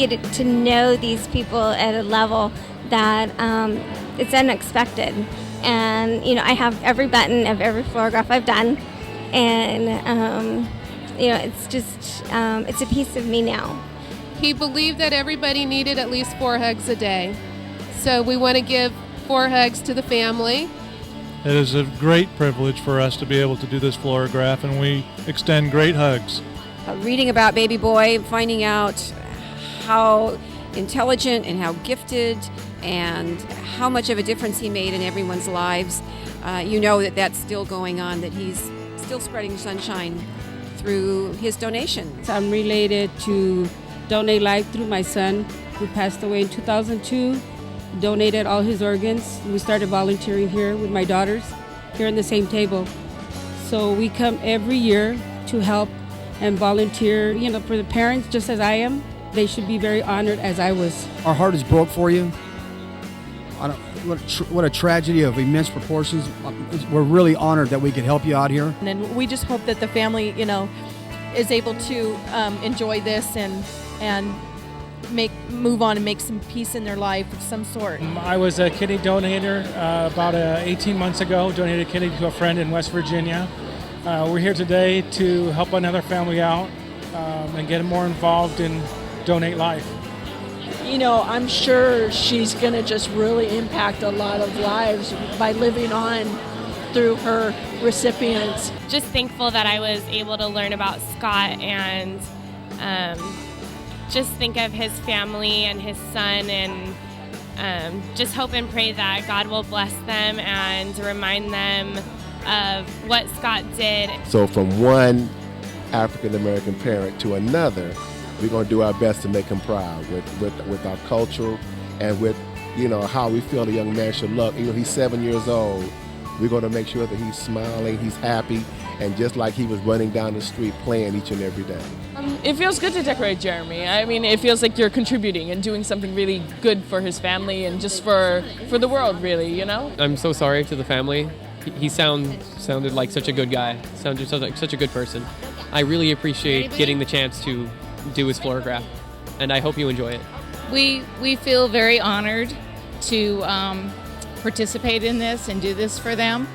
you get to know these people at a level that it's unexpected. And, I have every button of every Floragraph I've done. And, it's just, it's a piece of me now. He believed that everybody needed at least 4 hugs a day. So we want to give 4 hugs to the family. It is a great privilege for us to be able to do this Floragraph, and we extend great hugs. Reading about baby boy, finding out how intelligent and how gifted and how much of a difference he made in everyone's lives, you know that that's still going on, that he's still spreading sunshine through his donations. I'm related to Donate Life through my son, who passed away in 2002. Donated all his organs. We started volunteering here with my daughters, here in the same table. So we come every year to help and volunteer, for the parents, just as I am. They should be very honored as I was. Our heart is broke for you. What a tragedy of immense proportions. We're really honored that we could help you out here. And we just hope that the family, is able to enjoy this and move on and make some peace in their life of some sort. I was a kidney donor about 18 months ago, donated a kidney to a friend in West Virginia. We're here today to help another family out and get more involved in Donate Life. I'm sure she's going to just really impact a lot of lives by living on through her recipients. Just thankful that I was able to learn about Scott and just think of his family and his son, and just hope and pray that God will bless them and remind them of what Scott did. So from one African American parent to another, we're going to do our best to make him proud with our culture and with how we feel a young man should look. He's 7 years old. We're going to make sure that he's smiling, he's happy, and just like he was running down the street playing each and every day. It feels good to decorate Jeremy. I mean, it feels like you're contributing and doing something really good for his family and just for the world, really, I'm so sorry to the family. He sounded like such a good guy, sounded like such a good person. I really appreciate getting the chance to do his Floragraph, and I hope you enjoy it. We feel very honored to participate in this and do this for them.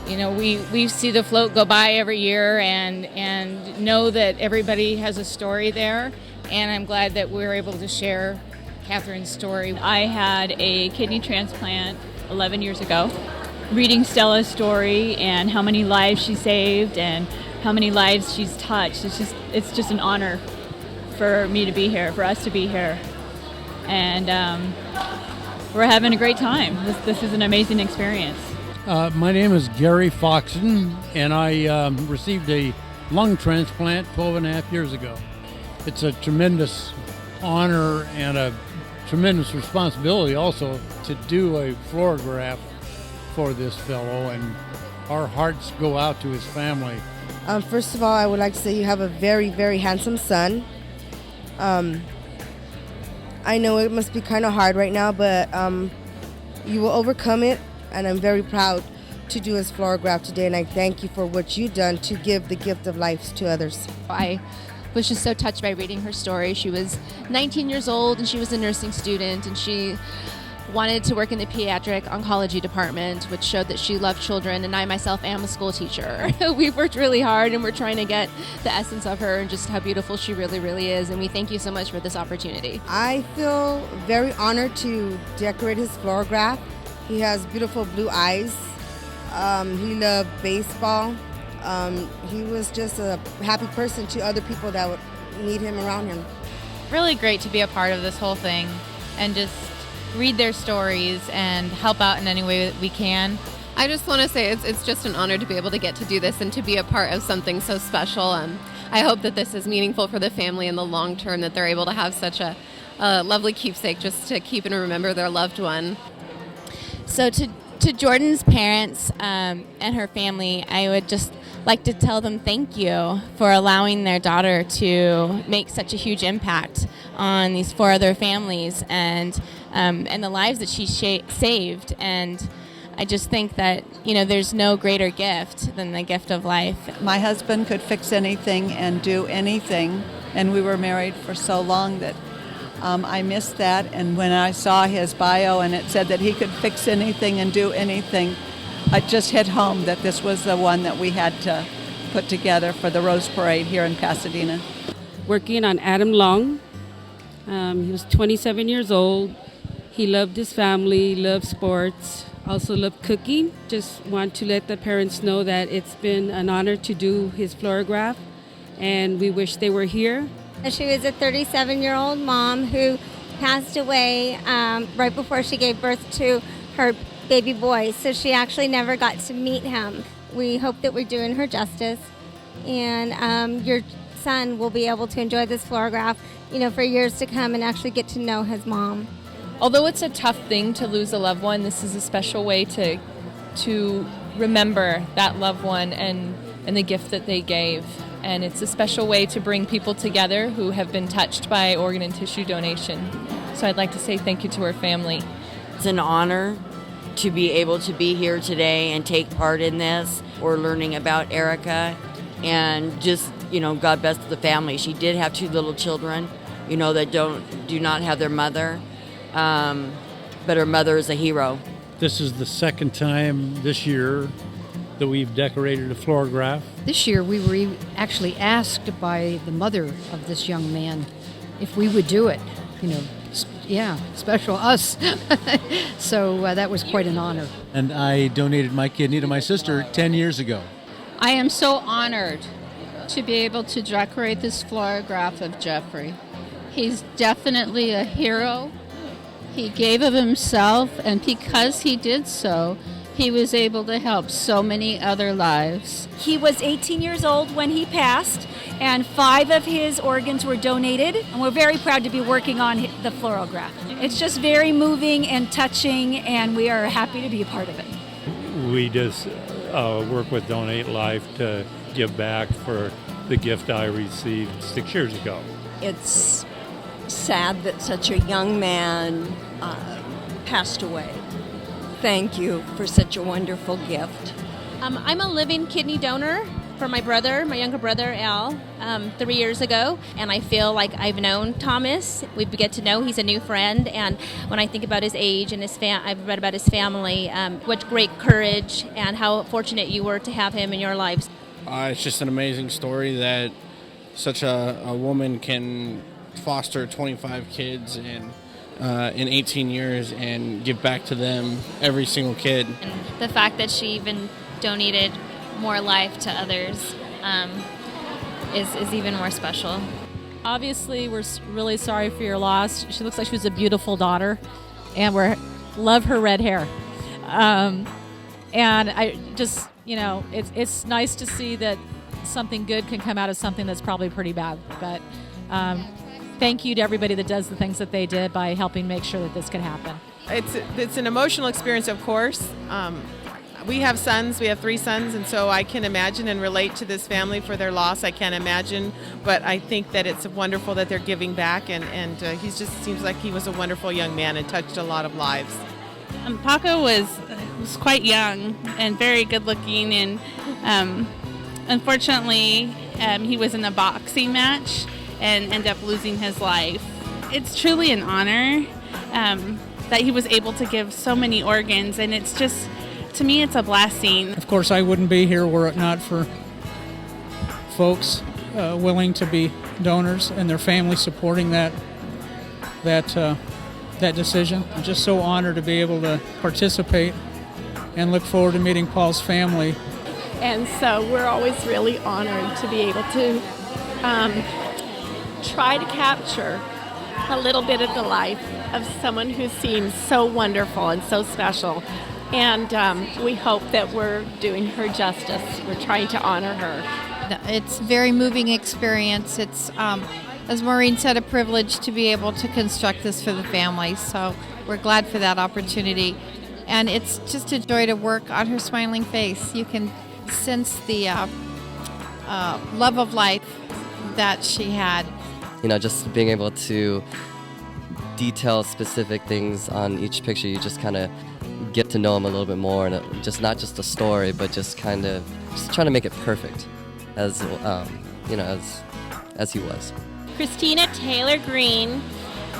We see the float go by every year and know that everybody has a story there, and I'm glad that we're able to share Catherine's story. I had a kidney transplant 11 years ago. Reading Stella's story and how many lives she saved and how many lives she's touched, it's just an honor for me to be here, for us to be here. And we're having a great time. This is an amazing experience. My name is Gary Foxen, and I received a lung transplant 12 and a half years ago. It's a tremendous honor and a tremendous responsibility also to do a Floragraph for this fellow, and our hearts go out to his family. First of all, I would like to say you have a very, very handsome son. I know it must be kind of hard right now, but you will overcome it, and I'm very proud to do his Floragraph today, and I thank you for what you've done to give the gift of life to others. I was just so touched by reading her story. She was 19 years old, and she was a nursing student, and she wanted to work in the pediatric oncology department, which showed that she loved children, and I myself am a school teacher. We've worked really hard, and we're trying to get the essence of her and just how beautiful she really, really is, and we thank you so much for this opportunity. I feel very honored to decorate his Floragraph. He has beautiful blue eyes. He loved baseball. He was just a happy person to other people that would need him around him. Really great to be a part of this whole thing and just read their stories and help out in any way that we can. I just want to say it's just an honor to be able to get to do this and to be a part of something so special. I hope that this is meaningful for the family in the long term, that they're able to have such a lovely keepsake just to keep and remember their loved one. So to Jordan's parents and her family, I would just like to tell them thank you for allowing their daughter to make such a huge impact on these 4 other families and the lives that she saved. And I just think that, there's no greater gift than the gift of life. My husband could fix anything and do anything and we were married for so long that I missed that. And when I saw his bio and it said that he could fix anything and do anything, it just hit home that this was the one that we had to put together for the Rose Parade here in Pasadena. Working on Adam Long. He was 27 years old. He loved his family, loved sports, also loved cooking. Just want to let the parents know that it's been an honor to do his Floragraph, and we wish they were here. She was a 37-year-old mom who passed away right before she gave birth to her baby boy, so she actually never got to meet him. We hope that we're doing her justice, and your son will be able to enjoy this Floragraph, for years to come and actually get to know his mom. Although it's a tough thing to lose a loved one, this is a special way to remember that loved one and the gift that they gave. And it's a special way to bring people together who have been touched by organ and tissue donation. So I'd like to say thank you to her family. It's an honor to be able to be here today and take part in this. We're learning about Erica and just, God bless the family. She did have 2 little children, that do not have their mother. But her mother is a hero. This is the second time this year that we've decorated a Floragraph. This year we were actually asked by the mother of this young man if we would do it. Special us. So that was quite an honor. And I donated my kidney to my sister 10 years ago. I am so honored to be able to decorate this Floragraph of Jeffrey. He's definitely a hero. He gave of himself, and because he did so, he was able to help so many other lives. He was 18 years old when he passed, and 5 of his organs were donated, and we're very proud to be working on the Floragraph. It's just very moving and touching, and we are happy to be a part of it. We just work with Donate Life to give back for the gift I received 6 years ago. It's sad that such a young man passed away. Thank you for such a wonderful gift. I'm a living kidney donor for my brother, my younger brother, Al, 3 years ago. And I feel like I've known Thomas. We get to know he's a new friend. And when I think about his age and I've read about his family, what great courage and how fortunate you were to have him in your lives. It's just an amazing story that such a woman can foster 25 kids in 18 years and give back to them, every single kid. And the fact that she even donated more life to others is even more special. Obviously, we're really sorry for your loss. She looks like she was a beautiful daughter, and we love her red hair. And I just, it's nice to see that something good can come out of something that's probably pretty bad. But thank you to everybody that does the things that they did by helping make sure that this could happen. It's an emotional experience, of course. We have sons. We have 3 sons, and so I can imagine and relate to this family for their loss. I can't imagine, but I think that it's wonderful that they're giving back, and he just seems like he was a wonderful young man and touched a lot of lives. Paco was quite young and very good looking, and unfortunately he was in a boxing match and ended up losing his life. It's truly an honor that he was able to give so many organs, and it's just, to me, it's a blessing. Of course, I wouldn't be here were it not for folks willing to be donors and their family supporting that decision. I'm just so honored to be able to participate and look forward to meeting Paul's family. And so we're always really honored to be able to try to capture a little bit of the life of someone who seems so wonderful and so special. And we hope that we're doing her justice. We're trying to honor her. It's a very moving experience. It's, as Maureen said, a privilege to be able to construct this for the family. So we're glad for that opportunity. And it's just a joy to work on her smiling face. You can sense the love of life that she had. Just being able to detail specific things on each picture, you just kind of get to know him a little bit more, and just not just a story, but just kind of just trying to make it perfect as as he was. Christina Taylor Green,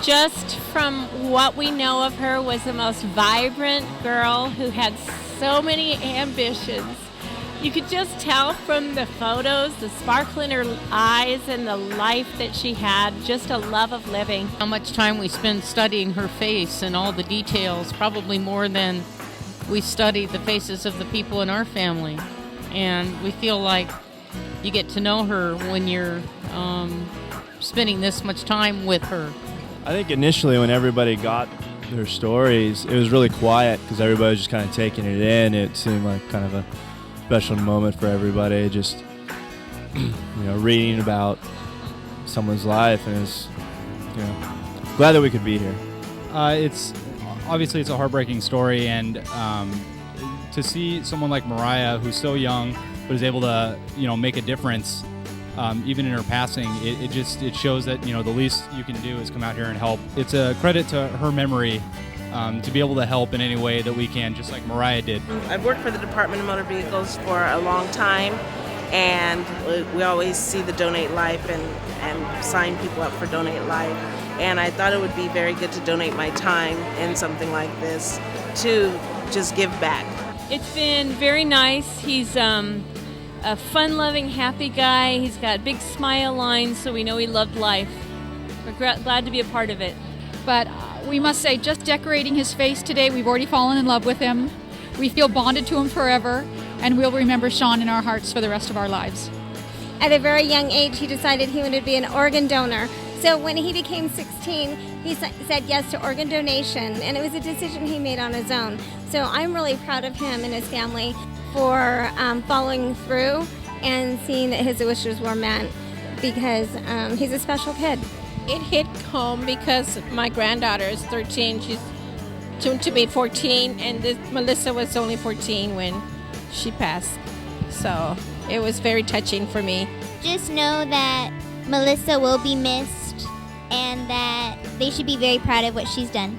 just from what we know of her, was the most vibrant girl who had so many ambitions. You could just tell from the photos, the sparkle in her eyes and the life that she had, just a love of living. How much time we spend studying her face and all the details, probably more than we studied the faces of the people in our family. And we feel like you get to know her when you're spending this much time with her. I think initially when everybody got their stories, it was really quiet because everybody was just kind of taking it in. It seemed like kind of a special moment for everybody, just reading about someone's life, and it's glad that we could be here. It's obviously it's a heartbreaking story, and to see someone like Mariah, who's so young but is able to make a difference even in her passing, it shows that the least you can do is come out here and help. It's a credit to her memory to be able to help in any way that we can, just like Mariah did. I've worked for the Department of Motor Vehicles for a long time, and we always see the Donate Life and sign people up for Donate Life. And I thought it would be very good to donate my time in something like this to just give back. It's been very nice. He's a fun-loving, happy guy. He's got big smile lines, so we know he loved life. We're glad to be a part of it. But we must say, just decorating his face today, we've already fallen in love with him. We feel bonded to him forever, and we'll remember Sean in our hearts for the rest of our lives. At a very young age, he decided he wanted to be an organ donor. So when he became 16, he said yes to organ donation, and it was a decision he made on his own. So I'm really proud of him and his family for following through and seeing that his wishes were met, because he's a special kid. It hit home because my granddaughter is 13. She's soon to be 14, and Melissa was only 14 when she passed. So it was very touching for me. Just know that Melissa will be missed and that they should be very proud of what she's done.